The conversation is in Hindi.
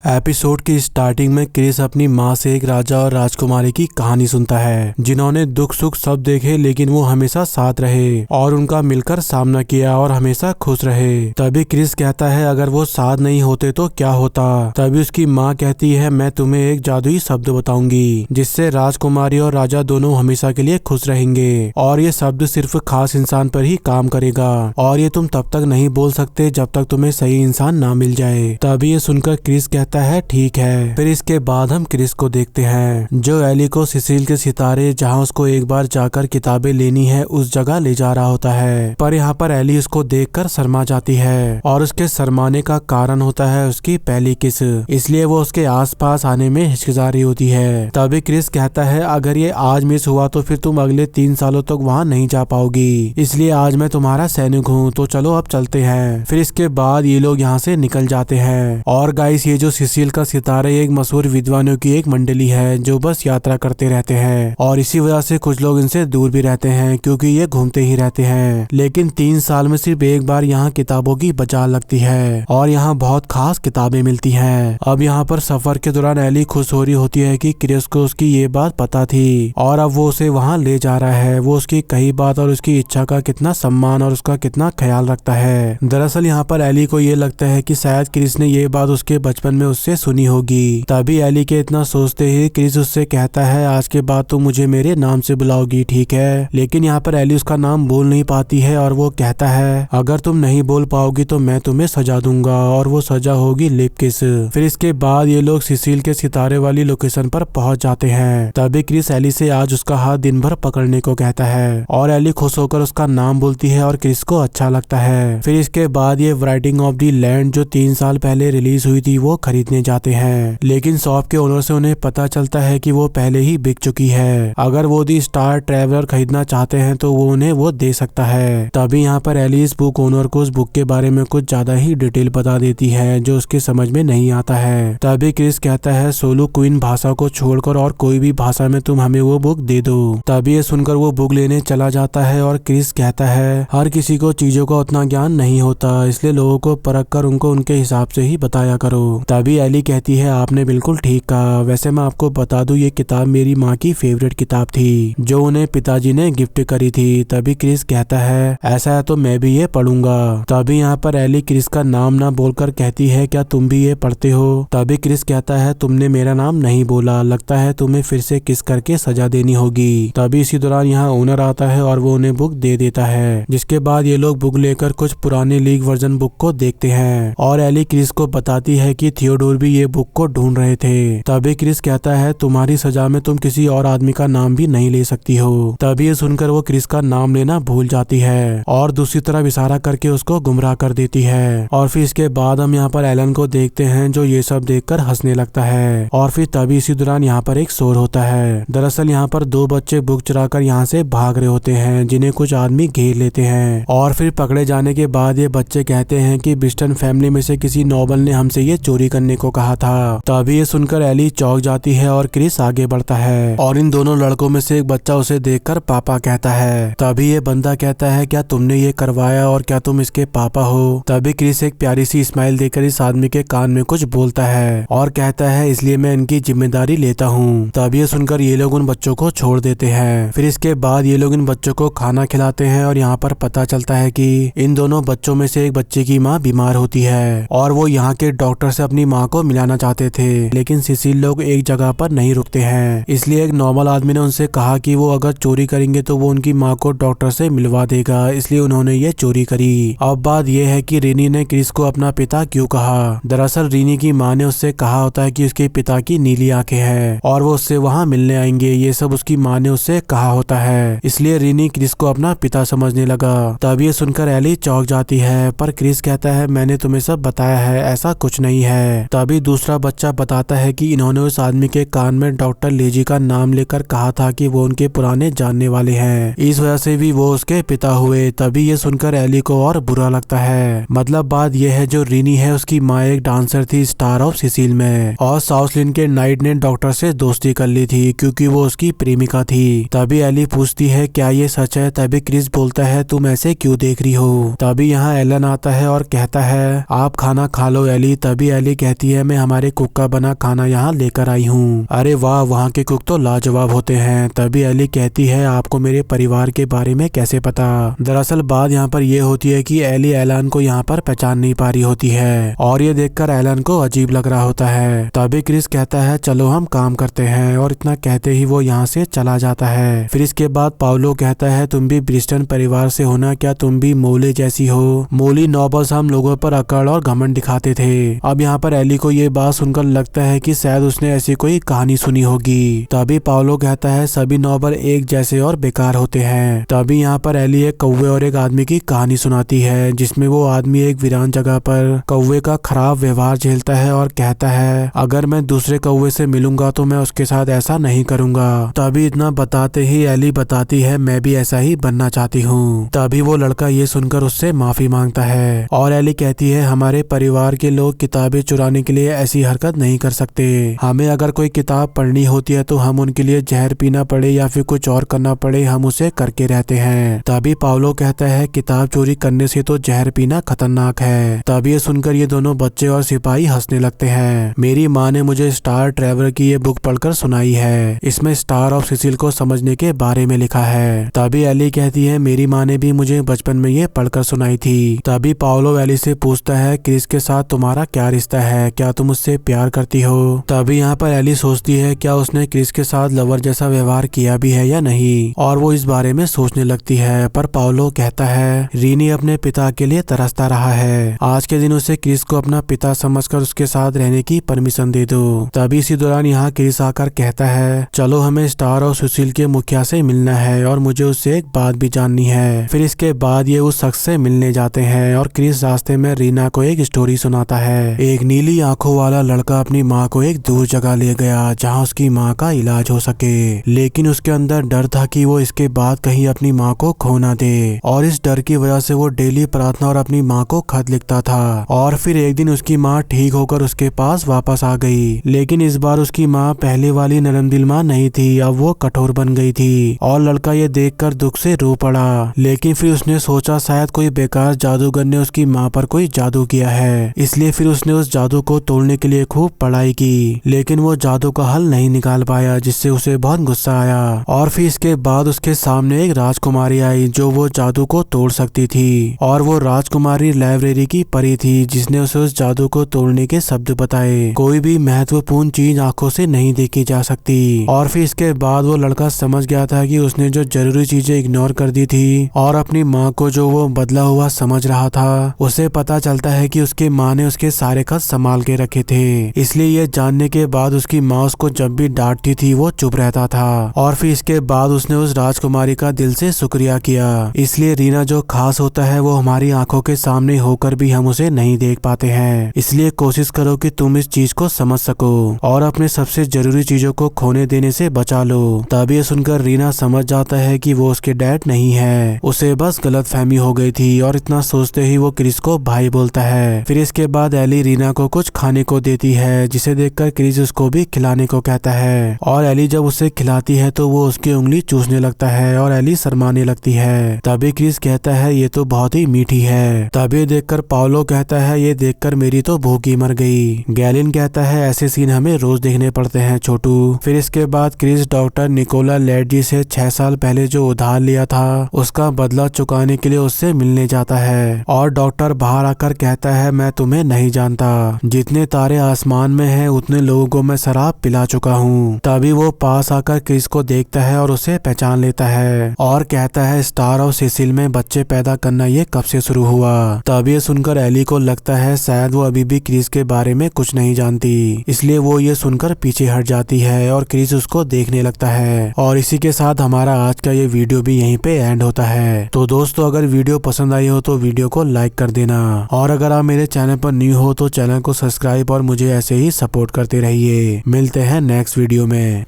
एपिसोड की स्टार्टिंग में क्रिस अपनी माँ से एक राजा और राजकुमारी की कहानी सुनता है जिन्होंने दुख सुख सब देखे लेकिन वो हमेशा साथ रहे और उनका मिलकर सामना किया और हमेशा खुश रहे। तभी क्रिस कहता है अगर वो साथ नहीं होते तो क्या होता। तभी उसकी माँ कहती है मैं तुम्हें एक जादुई शब्द बताऊंगी जिससे राजकुमारी और राजा दोनों हमेशा के लिए खुश रहेंगे और ये शब्द सिर्फ खास इंसान पर ही काम करेगा और ये तुम तब तक नहीं बोल सकते जब तक तुम्हें सही इंसान ना मिल जाए। तभी ये सुनकर क्रिस कहता है ठीक है। फिर इसके बाद हम क्रिस को देखते हैं जो एली को सिसिल के सितारे जहां उसको एक बार जाकर किताबें लेनी है उस जगह ले जा रहा होता है। पर यहाँ पर एली उसको देखकर शर्मा जाती है और उसके शर्माने का कारण होता है उसकी पहली किस, इसलिए वो उसके आसपास आने में हिचकिचा रही होती है। तभी क्रिस कहता है अगर ये आज मिस हुआ तो फिर तुम अगले 3 सालों तक वहाँ नहीं जा पाओगी, इसलिए आज मैं तुम्हारा सैनिक हूँ तो चलो अब चलते हैं। फिर इसके बाद ये लोग यहाँ से निकल जाते हैं। और गाइस ये जो सिसिल का सितारा एक मशहूर विद्वानों की एक मंडली है जो बस यात्रा करते रहते हैं और इसी वजह से कुछ लोग इनसे दूर भी रहते हैं क्योंकि ये घूमते ही रहते हैं। लेकिन 3 साल में सिर्फ एक बार यहाँ किताबों की बाजार लगती है और यहाँ बहुत खास किताबें मिलती हैं। अब यहाँ पर सफर के दौरान एली खुश हो रही होती है कि क्रिस को उसकी ये बात पता थी और अब वो उसे वहाँ ले जा रहा है। वो उसकी कही बात और उसकी इच्छा का कितना सम्मान और उसका कितना ख्याल रखता है। दरअसल यहाँ पर एली को ये लगता है कि शायद क्रिस ने ये बात उसके बचपन में उससे सुनी होगी। तभी एली के इतना सोचते ही क्रिस उससे कहता है आज के बाद तुम मुझे मेरे नाम से बुलाओगी, ठीक है। लेकिन यहाँ पर एली उसका नाम बोल नहीं पाती है और वो कहता है अगर तुम नहीं बोल पाओगी तो मैं तुम्हें सजा दूंगा और वो सजा होगी लिप किस। फिर इसके बाद ये लोग सिसिल के सितारे वाली लोकेशन पर पहुंच जाते हैं। तभी क्रिस एली से आज उसका हाथ दिन भर पकड़ने को कहता है और एली खुश होकर उसका नाम बोलती है और क्रिस को अच्छा लगता है। फिर इसके बाद ये राइटिंग ऑफ द लैंड जो 3 साल पहले रिलीज हुई थी वो खरीदने जाते हैं। लेकिन शॉप के ओनर से उन्हें पता चलता है कि वो पहले ही बिक चुकी है। अगर वो दी स्टार ट्रेवलर खरीदना चाहते हैं तो वो उन्हें वो दे सकता है। तभी यहाँ पर एली इस बुक ओनर को उस बुक के बारे में कुछ ज्यादा ही डिटेल बता देती है जो उसके समझ में नहीं आता है। तभी क्रिस कहता है सोलू क्वीन भाषा को छोड़कर और कोई भी भाषा में तुम हमें वो बुक दे दो। तभी ये सुनकर वो बुक लेने चला जाता है और क्रिस कहता है हर किसी को चीजों का उतना ज्ञान नहीं होता, इसलिए लोगों को परख कर उनको उनके हिसाब से ही बताया करो। तभी एली कहती है आपने बिल्कुल ठीक कहा, वैसे मैं आपको बता दूं ये किताब मेरी माँ की फेवरेट किताब थी जो उन्हें पिताजी ने गिफ्ट करी थी। तभी क्रिस कहता है ऐसा है तो मैं भी ये पढ़ूंगा। तभी यहाँ पर एली क्रिस का नाम ना बोलकर कहती है क्या तुम भी ये पढ़ते हो। तभी क्रिस कहता है तुमने मेरा नाम नहीं बोला, लगता है तुम्हें फिर से किस करके सजा देनी होगी। तभी इसी दौरान यहाँ ओनर आता है और वो उन्हें बुक दे देता है। जिसके बाद ये लोग बुक लेकर कुछ पुराने लीग वर्जन बुक को देखते हैं और एली क्रिस को बताती है कि थियोडोर भी ये बुक को ढूंढ रहे थे। तभी क्रिस कहता है तुम्हारी सजा में तुम किसी और आदमी का नाम भी नहीं ले सकती हो। तभी ये सुनकर वो क्रिस का नाम लेना भूल जाती है और दूसरी तरफ इशारा करके उसको गुमराह कर देती है। और फिर इसके बाद हम यहाँ पर एलन को देखते हैं जो ये सब देखकर हंसने लगता है। और फिर तभी इसी दौरान यहाँ पर एक शोर होता है। दरअसल यहाँ पर 2 बच्चे बुक चुरा कर यहाँ से भाग रहे होते हैं जिन्हें कुछ आदमी घेर लेते हैं और फिर पकड़े जाने के बाद ये बच्चे कहते हैं कि बिस्टन फैमिली में से किसी नोबल ने हमसे ये चोरी करने को कहा था। तभी ये सुनकर एली चौंक जाती है और क्रिस आगे बढ़ता है और इन दोनों लड़कों में से एक बच्चा उसे देखकर पापा कहता है। तभी ये बंदा कहता है क्या तुमने ये करवाया और क्या तुम इसके पापा हो। तभी क्रिस एक प्यारी सी स्माइल देकर इस आदमी के कान में कुछ बोलता है और कहता है इसलिए मैं इनकी जिम्मेदारी लेता हूँ। तभी ये सुनकर ये लोग उन बच्चों को छोड़ देते हैं। फिर इसके बाद ये लोग इन बच्चों को खाना खिलाते हैं और यहाँ पर पता चलता है कि इन दोनों बच्चों में से एक बच्चे की माँ बीमार होती है और वो यहाँ के डॉक्टर से अपनी माँ को मिलाना चाहते थे। लेकिन सिसिल लोग एक जगह पर नहीं रुकते हैं, इसलिए एक नॉर्मल आदमी ने उनसे कहा कि वो अगर चोरी करेंगे तो वो उनकी माँ को डॉक्टर से मिलवा देगा, इसलिए उन्होंने ये चोरी करी। अब बात यह है कि रिनी ने क्रिस को अपना पिता क्यों कहा। दरअसल रिनी की माँ ने उससे कहा होता है कि उसके पिता की नीली आंखें हैं और वो उससे वहाँ मिलने आएंगे। ये सब उसकी माँ ने उससे कहा होता है, इसलिए रिनी क्रिस को अपना पिता समझने लगा। तब ये सुनकर एली चौंक जाती है पर क्रिस कहता है मैंने तुम्हें सब बताया है, ऐसा कुछ नहीं है। तभी दूसरा बच्चा बताता है कि इन्होंने उस आदमी के कान में डॉक्टर लेजी का नाम लेकर कहा था कि वो उनके पुराने जानने वाले हैं, इस वजह से भी वो उसके पिता हुए। तभी ये सुनकर एली को और बुरा लगता है। मतलब बात यह है जो रिनी है उसकी माँ एक डांसर थी स्टार ऑफ सिसिल में और साउथलिन के नाइट ने डॉक्टर से दोस्ती कर ली थी क्योंकि वो उसकी प्रेमिका थी। तभी एली पूछती है क्या ये सच है। तभी क्रिस बोलता है तुम ऐसे क्यों देख रही हो। तभी यहाँ एलन आता है और कहता है आप खाना खा लो एली। तभी एली कहती कहती है मैं हमारे कुक का बना खाना यहाँ लेकर आई हूँ। अरे वाह, वहाँ के कुक तो लाजवाब होते हैं। तभी एली कहती है आपको मेरे परिवार के बारे में कैसे पता। दरअसल बात यहाँ पर यह होती है कि एली एलन को यहाँ पर पहचान नहीं पा रही होती है और ये देखकर एलन को अजीब लग रहा होता है। तभी क्रिस कहता है चलो हम काम करते हैं और इतना कहते ही वो यहाँ से चला जाता है। फिर इसके बाद पाउलो कहता है तुम भी ब्रिस्टन परिवार से हो ना, क्या तुम भी मोली जैसी हो? मोली नौबस हम लोगों पर अकड़ और घमंड दिखाते थे। अब यहाँ पर एली को ये बात सुनकर लगता है कि शायद उसने ऐसी कोई कहानी सुनी होगी। तभी पाउलो कहता है सभी नौबर एक जैसे और बेकार होते हैं। तभी यहाँ पर एली एक कौवे और एक आदमी की कहानी सुनाती है जिसमें वो आदमी एक वीरान जगह पर कौवे का खराब व्यवहार झेलता है और कहता है अगर मैं दूसरे कौवे से मिलूंगा तो मैं उसके साथ ऐसा नहीं करूंगा। तभी इतना बताते ही एली बताती है मैं भी ऐसा ही बनना चाहती हूँ। तभी वो लड़का ये सुनकर उससे माफी मांगता है और एली कहती है हमारे परिवार के लोग किताबें चुराने के लिए ऐसी हरकत नहीं कर सकते। हमें अगर कोई किताब पढ़नी होती है तो हम उनके लिए जहर पीना पड़े या फिर कुछ और करना पड़े हम उसे करके रहते हैं। तभी पाउलो कहता है किताब चोरी करने से तो जहर पीना खतरनाक है। तभी ये सुनकर ये दोनों बच्चे और सिपाही हंसने लगते हैं। मेरी माँ ने मुझे स्टार ट्रेवलर की ये बुक पढ़कर सुनाई है। इसमें स्टार ऑफ सिसिल को समझने के बारे में लिखा है। तभी एली कहती है मेरी माँ ने भी मुझे बचपन में ये पढ़कर सुनाई थी। तभी पाउलो एली से पूछता है क्रिस के साथ तुम्हारा क्या रिश्ता है, क्या तुम उससे प्यार करती हो? तभी यहाँ पर एली सोचती है क्या उसने क्रिस के साथ लवर जैसा व्यवहार किया भी है या नहीं, और वो इस बारे में सोचने लगती है। पर पाउलो कहता है रीनी अपने पिता के लिए तरसता रहा है। आज के दिन उसे क्रिस को अपना पिता समझकर उसके साथ रहने की परमिशन दे दो। तभी इसी दौरान यहाँ क्रिस आकर कहता है चलो हमें स्टार और सुशील के मुखिया से मिलना है और मुझे उससे एक बात भी जाननी है। फिर इसके बाद ये उस शख्स से मिलने जाते हैं और क्रिस रास्ते में रीना को एक स्टोरी सुनाता है। एक नीली आंखों वाला लड़का अपनी माँ को एक दूर जगह ले गया जहाँ उसकी माँ का इलाज हो सके, लेकिन उसके अंदर डर था कि वो इसके बाद कहीं अपनी माँ को खो ना दे और इस डर की वजह से वो डेली प्रार्थना और अपनी माँ को खत लिखता था। और फिर एक दिन उसकी माँ ठीक होकर उसके पास वापस आ गई, लेकिन इस बार उसकी माँ पहले वाली नरम दिल माँ नहीं थी, अब वो कठोर बन गई थी। और लड़का ये देखकर दुख से रो पड़ा, लेकिन फिर उसने सोचा शायद कोई बेकार जादूगर ने उसकी माँ पर कोई जादू किया है, इसलिए फिर उसने उस जादू को तोड़ने के लिए खूब पढ़ाई की, लेकिन वो जादू का हल नहीं निकाल पाया, जिससे उसे बहुत गुस्सा आया। और फिर इसके बाद उसके सामने एक राजकुमारी आई जो वो जादू को तोड़ सकती थी, और वो राजकुमारी लाइब्रेरी की परी थी जिसने उसे उस जादू को तोड़ने के शब्द बताए। कोई भी महत्वपूर्ण चीज आंखों से नहीं देखी जा सकती। और फिर इसके बाद वो लड़का समझ गया था कि उसने जो जरूरी चीजें इग्नोर कर दी थी और अपनी माँ को जो वो बदला हुआ समझ रहा था, उसे पता चलता है कि उसकी माँ ने उसके सारे खत संभाल के रखे थे। इसलिए ये जानने के बाद उसकी माँ उसको जब भी डांटती थी वो चुप रहता था। और फिर इसके बाद उसने उस राजकुमारी का दिल से शुक्रिया किया। इसलिए रीना जो खास होता है वो हमारी आंखों के सामने होकर भी हम उसे नहीं देख पाते हैं। इसलिए कोशिश करो कि तुम इस चीज को समझ सको और अपने सबसे जरूरी चीजों को खोने देने से बचा लो। तभी ये सुनकर रीना समझ जाता है कि वो उसके डैड नहीं है, उसे बस गलतफहमी हो गई थी। और इतना सोचते ही वो क्रिस को भाई बोलता है। फिर इसके बाद एली रीना को कुछ खाने को देती है, जिसे देखकर क्रिस उसको भी खिलाने को कहता है। और एली जब उसे खिलाती है तो वो उसकी उंगली चूसने लगता है और एली शर्माने लगती है। तभी क्रिस कहता है ये तो बहुत ही मीठी है। तभी देखकर पाउलो कहता है ये देखकर मेरी तो भूख ही मर गई। गैलिन कहता है ऐसे सीन हमें रोज देखने पड़ते हैं छोटू। फिर इसके बाद क्रिस डॉक्टर निकोला लेडजी से 6 साल पहले जो उधार लिया था उसका बदला चुकाने के लिए उससे मिलने जाता है। और डॉक्टर बाहर आकर कहता है मैं तुम्हें नहीं जानता, जितने तारे आसमान में हैं उतने लोगों को मैं शराब पिला चुका हूँ। तभी वो पास आकर क्रिस को देखता है और उसे पहचान लेता है और कहता है स्टार और सिसिल में बच्चे पैदा करना ये कब से शुरू हुआ। तभी ये सुनकर एली को लगता है शायद वो अभी भी क्रिस के बारे में कुछ नहीं जानती, इसलिए वो ये सुनकर पीछे हट जाती है और क्रिस उसको देखने लगता है। और इसी के साथ हमारा आज का ये वीडियो भी यहीं पे एंड होता है। तो दोस्तों अगर वीडियो पसंद आई हो तो वीडियो को लाइक कर देना, और अगर आप मेरे चैनल पर न्यू हो तो चैनल को सब्सक्राइब और मुझे ऐसे ही सपोर्ट करते रहिए। मिलते हैं नेक्स्ट वीडियो में।